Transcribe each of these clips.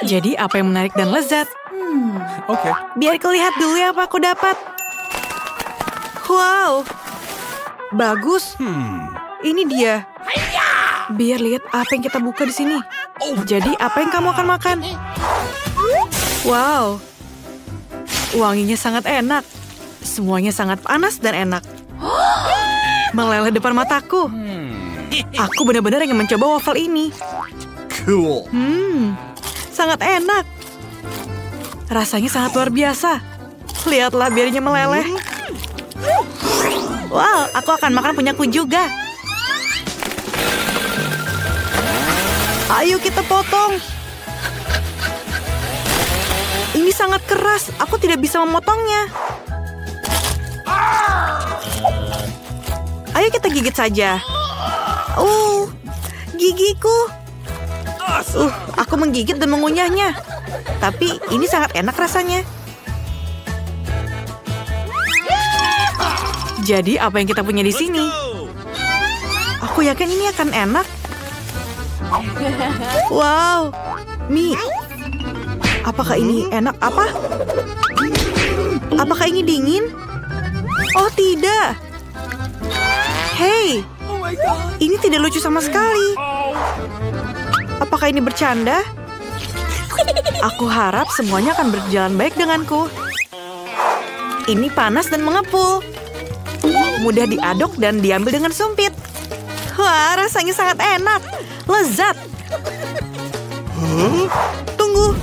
Jadi apa yang menarik dan lezat? Oke. Biar kulihat dulu ya apa aku dapat. Wow. Bagus. Ini dia. Biar lihat apa yang kita buka di sini. Jadi apa yang kamu akan makan? Wow. Wanginya sangat enak. Semuanya sangat panas dan enak. Meleleh depan mataku. Aku benar-benar ingin mencoba waffle ini. Cool. Sangat enak. Rasanya sangat luar biasa. Lihatlah biarnya meleleh. Wow, aku akan makan punyaku juga. Ayo kita potong. Ini sangat keras. Aku tidak bisa memotongnya. Ayo kita gigit saja. Gigiku. Aku menggigit dan mengunyahnya. Tapi ini sangat enak rasanya. Jadi apa yang kita punya di sini? Aku yakin ini akan enak. Wow, mie. Apakah ini enak? Apakah ini dingin? Oh tidak. Hey, ini tidak lucu sama sekali. Apakah ini bercanda? Aku harap semuanya akan berjalan baik denganku. Ini panas dan mengepul. Mudah diaduk dan diambil dengan sumpit. Wah, rasanya sangat enak. Lezat. Tunggu.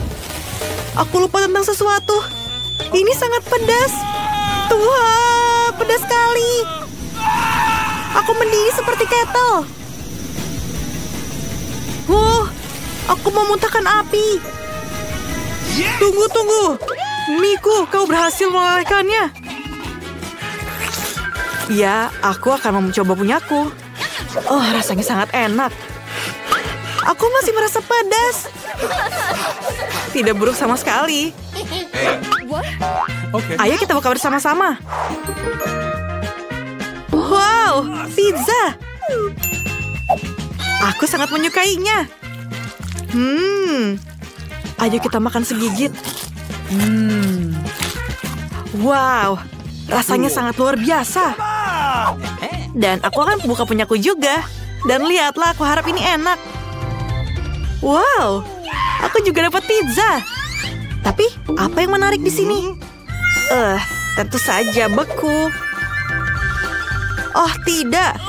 Aku lupa tentang sesuatu. Ini sangat pedas. Wah, pedas sekali. Aku mendidih seperti kettle. Aku mau muntahkan api. Tunggu. Miku, kau berhasil melelehkannya. Ya, aku akan mencoba punyaku. Oh, rasanya sangat enak. Aku masih merasa pedas. Tidak buruk sama sekali. Ayo kita buka bersama-sama. Wow, pizza. Aku sangat menyukainya. Ayo kita makan segigit. Wow, rasanya sangat luar biasa. Dan aku akan buka punyaku juga. Dan lihatlah, aku harap ini enak. Wow, aku juga dapat pizza. Tapi apa yang menarik di sini? Tentu saja beku. Oh tidak.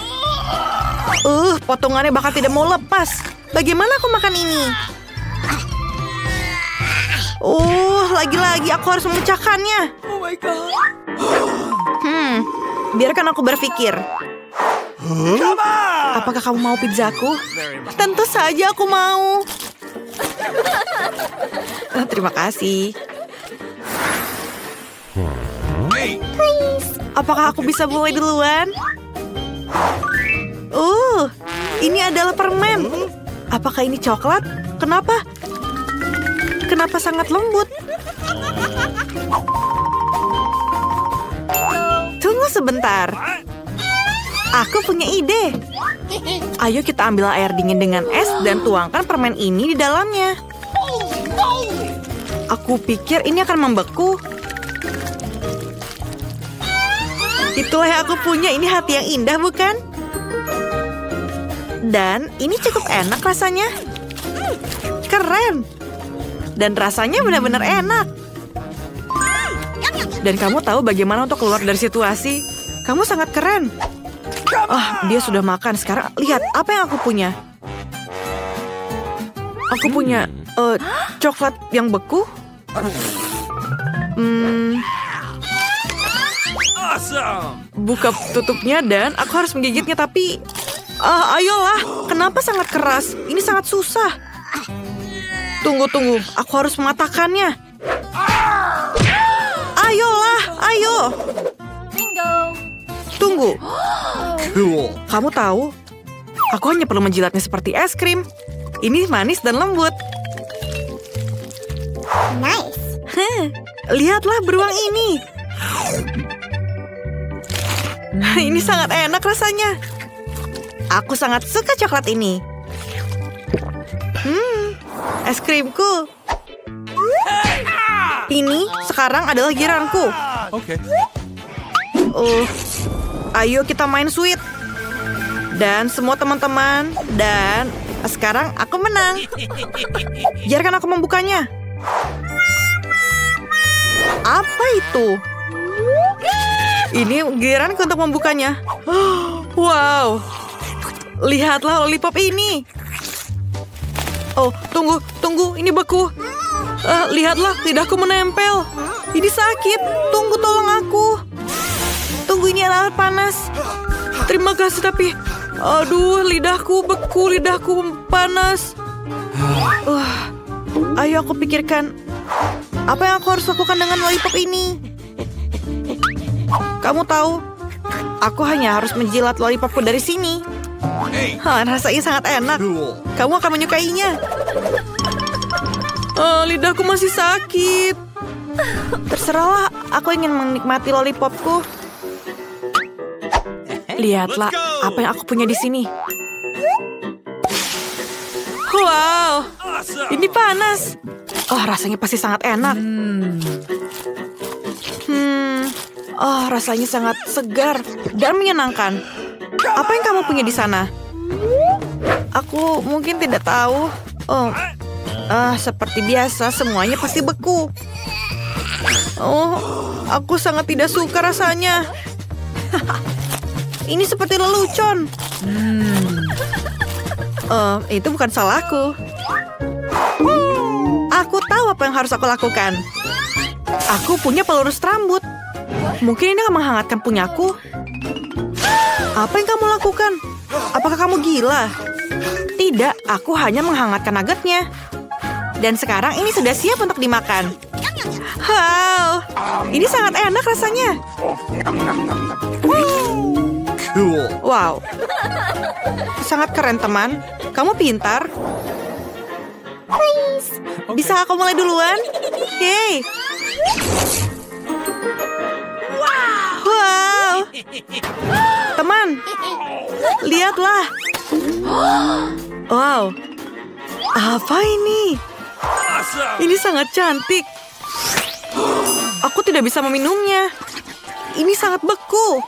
Potongannya bakal tidak mau lepas. Bagaimana aku makan ini? Lagi-lagi aku harus memecahkannya. Oh my god. Biarkan aku berpikir. Apakah kamu mau pizzaku? Tentu saja aku mau. Terima kasih. Apakah aku bisa mulai duluan? Ini adalah permen. Apakah ini coklat? Kenapa? Kenapa sangat lembut? Tunggu sebentar. Aku punya ide. Ayo kita ambil air dingin dengan es dan tuangkan permen ini di dalamnya. Aku pikir ini akan membeku. Itulah yang aku punya. Ini hati yang indah, bukan? Dan ini cukup enak rasanya. Keren. Dan rasanya benar-benar enak. Dan kamu tahu bagaimana untuk keluar dari situasi? Kamu sangat keren. Dia sudah makan. Sekarang lihat apa yang aku punya. Aku punya coklat yang beku. Buka tutupnya dan aku harus menggigitnya, tapi ayolah, kenapa sangat keras? Ini sangat susah. Tunggu, aku harus mematahkannya. Ayolah, ayo. Tunggu. Cool. Kamu tahu, aku hanya perlu menjilatnya seperti es krim. Ini manis dan lembut. Nice. Lihatlah beruang ini. Ini sangat enak rasanya. Aku sangat suka coklat ini. Es krimku. Ini sekarang adalah giliranku. Okay. Ayo kita main sweet. Dan semua teman-teman. Dan sekarang aku menang. Biarkan aku membukanya. Apa itu? Ini giliranku untuk membukanya. Wow. Lihatlah lollipop ini. Oh, tunggu. Ini beku. Lihatlah, lidahku menempel. Ini sakit. Tunggu, tolong aku. Tunggu, ini adalah panas. Terima kasih, tapi... Aduh, lidahku beku, lidahku panas. Ayo aku pikirkan. Apa yang aku harus lakukan dengan lollipop ini? Kamu tahu, aku hanya harus menjilat lollipopku dari sini. Rasanya sangat enak. Cool. Kamu akan menyukainya. Lidahku masih sakit. Terserahlah, aku ingin menikmati lollipopku. Lihatlah apa yang aku punya di sini. Wow, ini panas. Rasanya pasti sangat enak. Rasanya sangat segar dan menyenangkan. Apa yang kamu punya di sana? Aku mungkin tidak tahu. Seperti biasa, semuanya pasti beku. Aku sangat tidak suka rasanya. Ini seperti lelucon. Itu bukan salahku. Aku tahu apa yang harus aku lakukan. Aku punya pelurus rambut. Mungkin ini akan menghangatkan punyaku. Apa yang kamu lakukan? Apakah kamu gila? Tidak, aku hanya menghangatkan nuggetnya. Dan sekarang ini sudah siap untuk dimakan. Wow, ini sangat enak rasanya. Cool. Wow, sangat keren teman. Kamu pintar. Bisa aku mulai duluan? Yeay. Wow. Teman, lihatlah. Wow, apa ini? Ini sangat cantik. Aku tidak bisa meminumnya. Ini sangat beku.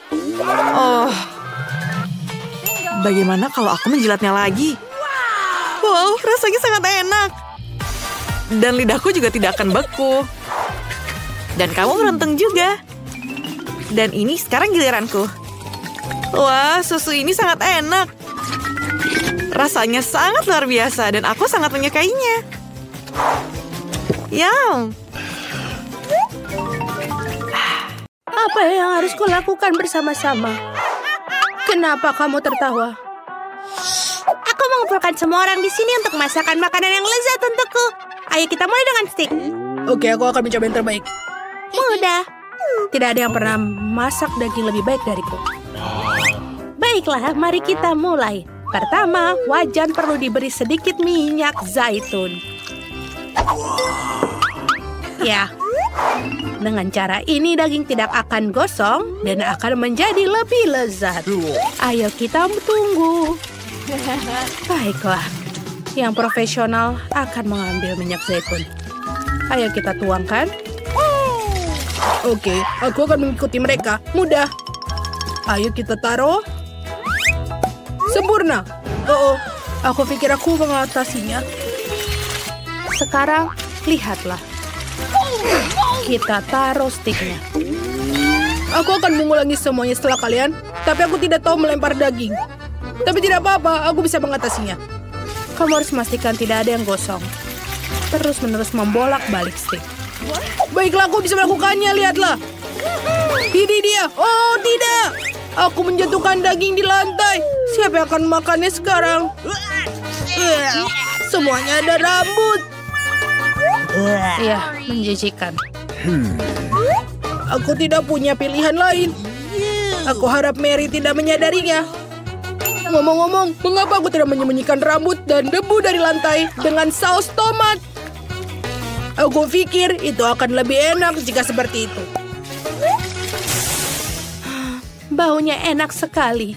Bagaimana kalau aku menjilatnya lagi? Wow, rasanya sangat enak. Dan lidahku juga tidak akan beku. Dan kamu beruntung juga. Dan ini sekarang giliranku. Wah, susu ini sangat enak. Rasanya sangat luar biasa dan aku sangat menyukainya. Yum. Apa yang harus kulakukan bersama-sama? Kenapa kamu tertawa? Aku mengumpulkan semua orang di sini untuk masakan makanan yang lezat untukku. Ayo kita mulai dengan steak. Oke, aku akan mencoba yang terbaik. Mudah. Tidak ada yang pernah masak daging lebih baik dariku. Baiklah, mari kita mulai. Pertama, wajan perlu diberi sedikit minyak zaitun. Ya, dengan cara ini daging tidak akan gosong dan akan menjadi lebih lezat. Ayo kita tunggu. Baiklah, yang profesional akan mengambil minyak zaitun. Ayo kita tuangkan. Oke, aku akan mengikuti mereka. Mudah. Ayo kita taruh. Sempurna. Aku pikir aku mengatasinya. Sekarang, lihatlah. Kita taruh stiknya. Aku akan mengulangi semuanya setelah kalian, tapi aku tidak tahu melempar daging. Tapi tidak apa-apa, aku bisa mengatasinya. Kamu harus memastikan tidak ada yang gosong. Terus-menerus membolak-balik stik. Baiklah, aku bisa melakukannya, lihatlah. Ini dia. Oh, tidak. Aku menjatuhkan daging di lantai. Siapa yang akan makannya sekarang? Semuanya ada rambut. Iya, menjijikan. Aku tidak punya pilihan lain. Aku harap Mary tidak menyadarinya. Ngomong-ngomong, mengapa aku tidak menyembunyikan rambut dan debu dari lantai dengan saus tomat? Aku pikir itu akan lebih enak jika seperti itu. Baunya enak sekali.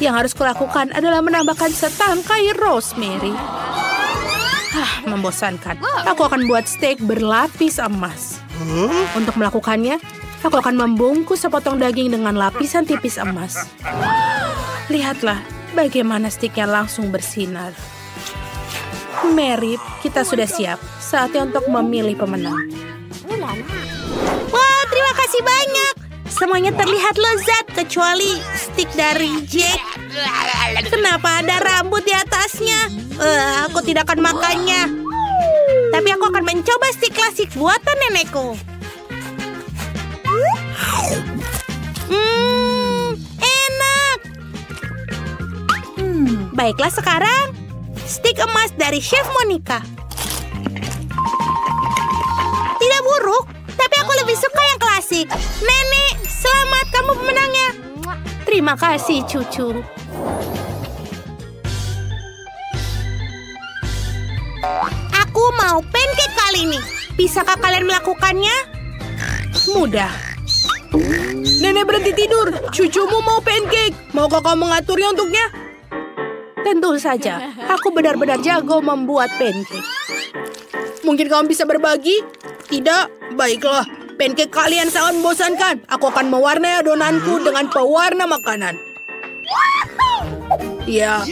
Yang harus kulakukan adalah menambahkan setangkai rosemary. Membosankan. Aku akan buat steak berlapis emas. Untuk melakukannya, aku akan membungkus sepotong daging dengan lapisan tipis emas. Lihatlah bagaimana stiknya langsung bersinar. Mary, kita sudah siap. Saatnya untuk memilih pemenang. Wah, terima kasih banyak. Semuanya terlihat lezat kecuali stik dari Jack. Kenapa ada rambut di atasnya? Aku tidak akan makannya. Tapi aku akan mencoba stik klasik buatan nenekku. Enak. Baiklah sekarang, stik emas dari Chef Monica. Tidak buruk, tapi aku lebih suka yang klasik. Nenek, selamat, kamu pemenangnya. Terima kasih, cucu. Aku mau pancake kali ini. Bisakah kalian melakukannya? Mudah. Nenek berhenti tidur. Cucumu mau pancake. Maukah kau mengaturnya untuknya? Tentu saja. Aku benar-benar jago membuat pancake. Mungkin kamu bisa berbagi? Tidak? Baiklah. Pancake kalian sangat membosankan. Aku akan mewarnai adonanku dengan pewarna makanan. Ya,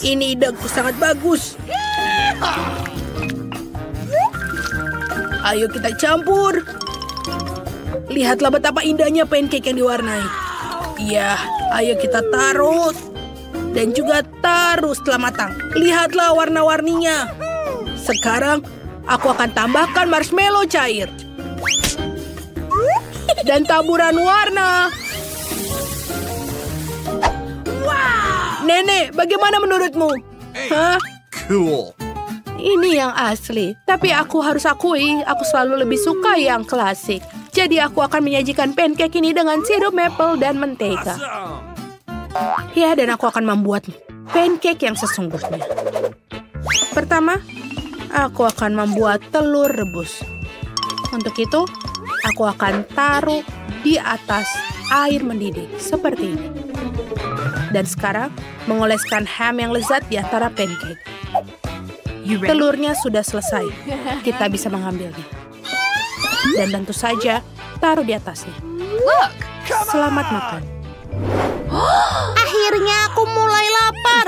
ini ideku sangat bagus. Ayo kita campur. Lihatlah betapa indahnya pancake yang diwarnai. Ya, ayo kita taruh. Dan juga taruh setelah matang. Lihatlah warna-warninya. Sekarang, aku akan tambahkan marshmallow cair. Dan taburan warna. Wow. Nenek, bagaimana menurutmu? Hah? Cool. Ini yang asli. Tapi aku harus akui, aku selalu lebih suka yang klasik. Jadi aku akan menyajikan pancake ini dengan sirup maple dan mentega. Ya, dan aku akan membuat pancake yang sesungguhnya. Pertama, aku akan membuat telur rebus. Untuk itu, aku akan taruh di atas air mendidih, seperti ini. Dan sekarang, mengoleskan ham yang lezat di antara pancake. Telurnya sudah selesai. Kita bisa mengambilnya. Dan tentu saja, taruh di atasnya. Selamat makan. Akhirnya aku mulai lapar.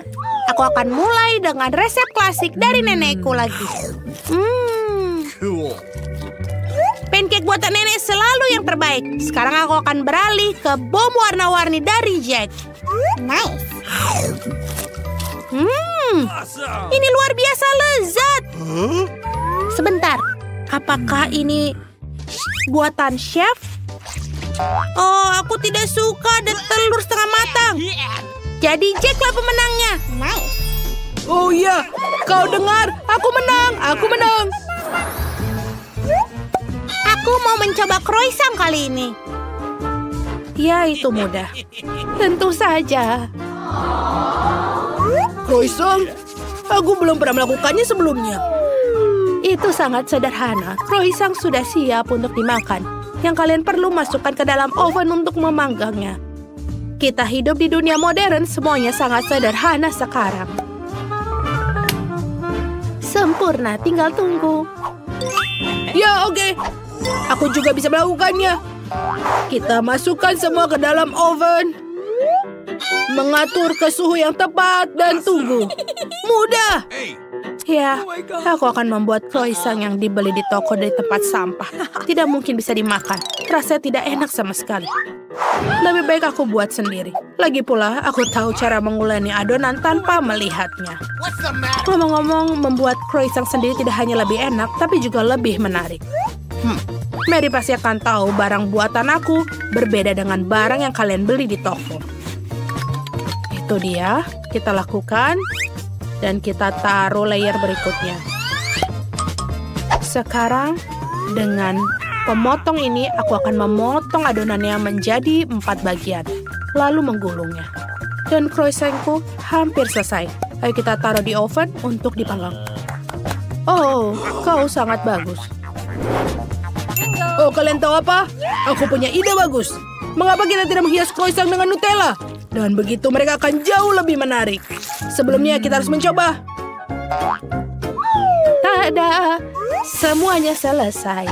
Aku akan mulai dengan resep klasik dari nenekku lagi. Cool. Pancake buatan nenek selalu yang terbaik. Sekarang aku akan beralih ke bom warna-warni dari Jack. Nice. Ini luar biasa lezat. Sebentar, apakah ini buatan chef? Oh, aku tidak suka ada telur setengah matang. Jadi Jacklah pemenangnya. Nice. Oh iya, kau dengar? Aku menang, aku menang. Aku mau mencoba croissant kali ini. Ya, itu mudah. Tentu saja. Croissant? Aku belum pernah melakukannya sebelumnya. Itu sangat sederhana. Croissant sudah siap untuk dimakan. Yang kalian perlu masukkan ke dalam oven untuk memanggangnya. Kita hidup di dunia modern, semuanya sangat sederhana sekarang. Sempurna, tinggal tunggu. Ya, oke. Aku juga bisa melakukannya. Kita masukkan semua ke dalam oven. Mengatur ke suhu yang tepat dan tunggu. Mudah. Ya, aku akan membuat croissant yang dibeli di toko dari tempat sampah. Tidak mungkin bisa dimakan. Rasanya tidak enak sama sekali. Lebih baik aku buat sendiri. Lagi pula, aku tahu cara menguleni adonan tanpa melihatnya. Ngomong-ngomong, membuat croissant sendiri tidak hanya lebih enak, tapi juga lebih menarik. Mary pasti akan tahu barang buatan aku berbeda dengan barang yang kalian beli di toko. Itu dia, kita lakukan. Dan kita taruh layer berikutnya. Sekarang, dengan pemotong ini, aku akan memotong adonannya menjadi 4 bagian. Lalu menggulungnya. Dan croissantku hampir selesai. Ayo kita taruh di oven untuk dipanggang. Oh, kau sangat bagus. Oh, kalian tahu apa? Aku punya ide bagus. Mengapa kita tidak menghias croissant dengan Nutella? Dan begitu mereka akan jauh lebih menarik. Sebelumnya kita harus mencoba. Tada! Semuanya selesai.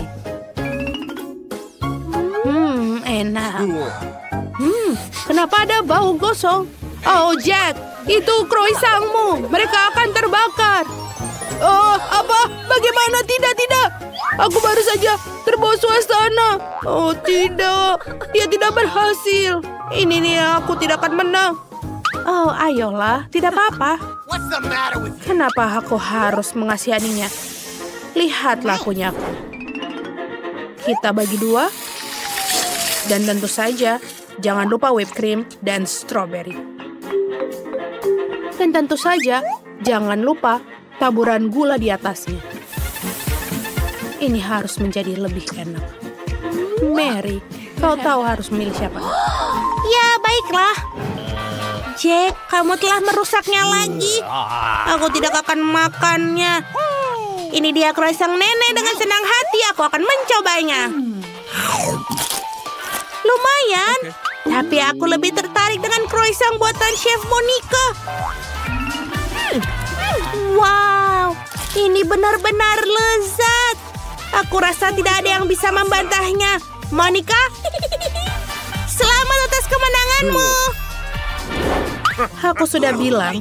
Enak. Cool. Kenapa ada bau gosong? Oh, Jack, itu croissantmu. Mereka akan terbakar. Oh, apa? Bagaimana? Tidak. Aku baru saja terbawa suasana. Oh, tidak. Dia tidak berhasil. Ini nih, aku tidak akan menang. Oh, ayolah. Tidak apa-apa. What's the matter with you? Kenapa aku harus mengasihaninya? Lihatlah punyaku. Kita bagi dua. Dan tentu saja, jangan lupa whipped cream dan strawberry. Dan tentu saja, jangan lupa taburan gula di atasnya. Ini harus menjadi lebih enak. Mary, kau tahu harus memilih siapa? Ya, baiklah. Jack, kamu telah merusaknya lagi. Aku tidak akan makannya. Ini dia croissant nenek dengan senang hati. Aku akan mencobanya. Lumayan, tapi aku lebih tertarik dengan croissant buatan Chef Monica. Wow, ini benar-benar lezat. Aku rasa tidak ada yang bisa membantahnya. Monica, selamat atas kemenanganmu. Aku sudah bilang,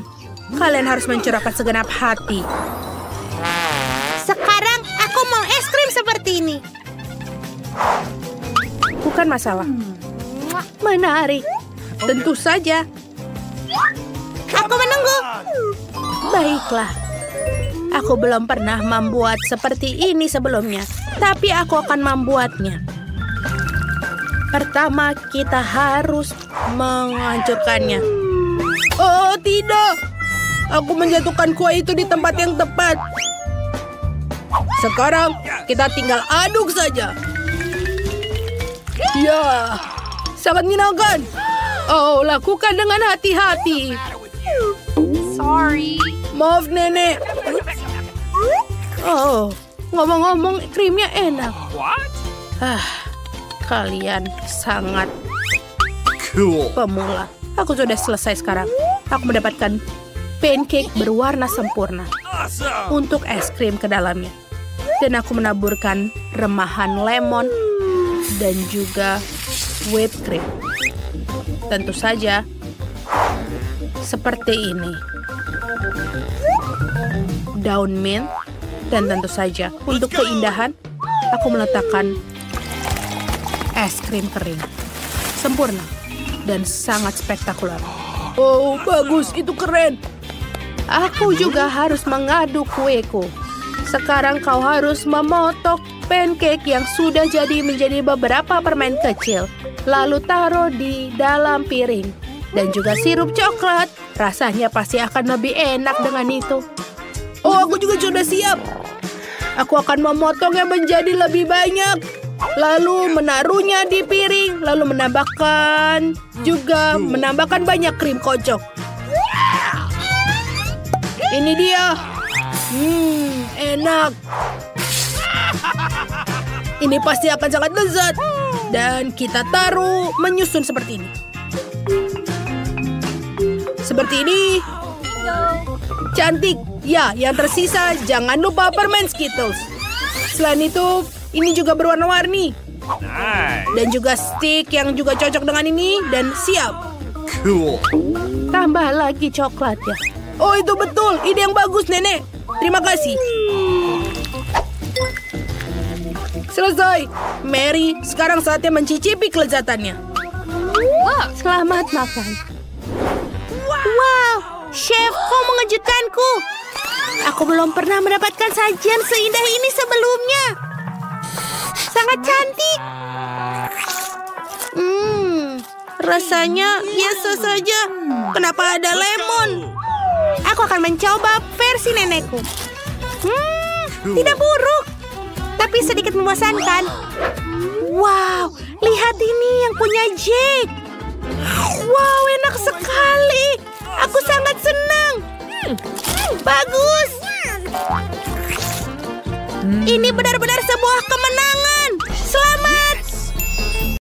kalian harus mencurahkan segenap hati. Sekarang aku mau es krim seperti ini. Bukan masalah. Menarik. Tentu saja. Aku menunggu. Baiklah. Aku belum pernah membuat seperti ini sebelumnya. Tapi aku akan membuatnya. Pertama, kita harus menghancurkannya. Oh, tidak. Aku menjatuhkan kue itu di tempat yang tepat. Sekarang, kita tinggal aduk saja. Ya, sangat menyenangkan. Oh, lakukan dengan hati-hati. Sorry. Maaf, Nenek. Oh, ngomong-ngomong, krimnya enak. Kalian sangat Cool. pemula. Aku sudah selesai sekarang. Aku mendapatkan pancake berwarna sempurna untuk es krim ke dalamnya. Dan aku menaburkan remahan lemon dan juga whipped cream. Tentu saja seperti ini. Daun mint dan tentu saja untuk keindahan aku meletakkan es krim kering. Sempurna dan sangat spektakuler. Oh, bagus, itu keren. Aku juga harus mengaduk kueku. Sekarang kau harus memotong pancake yang sudah jadi menjadi beberapa permen kecil. Lalu taruh di dalam piring. Dan juga sirup coklat. Rasanya pasti akan lebih enak dengan itu. Oh, aku juga sudah siap. Aku akan memotongnya menjadi lebih banyak. Lalu menaruhnya di piring. Lalu menambahkan banyak krim kocok. Ini dia. Enak. Ini pasti akan sangat lezat. Dan kita taruh menyusun seperti ini. Seperti ini. Cantik. Ya, yang tersisa jangan lupa permen Skittles. Selain itu, ini juga berwarna-warni. Dan juga stick yang juga cocok dengan ini. Dan siap. Cool. Tambah lagi coklatnya. Oh, itu betul. Ide yang bagus, Nenek. Terima kasih. Selesai. Mary, sekarang saatnya mencicipi kelezatannya. Selamat makan. Wow, Chef, kau mengejutkanku. Aku belum pernah mendapatkan sajian seindah ini sebelumnya. Sangat cantik. Rasanya biasa saja. Kenapa ada lemon? Aku akan mencoba versi nenekku. Tidak buruk, tapi sedikit membosankan. Wow, lihat ini yang punya Jack. Wow, enak sekali. Aku sangat senang. Bagus. Ini benar-benar sebuah kemenangan.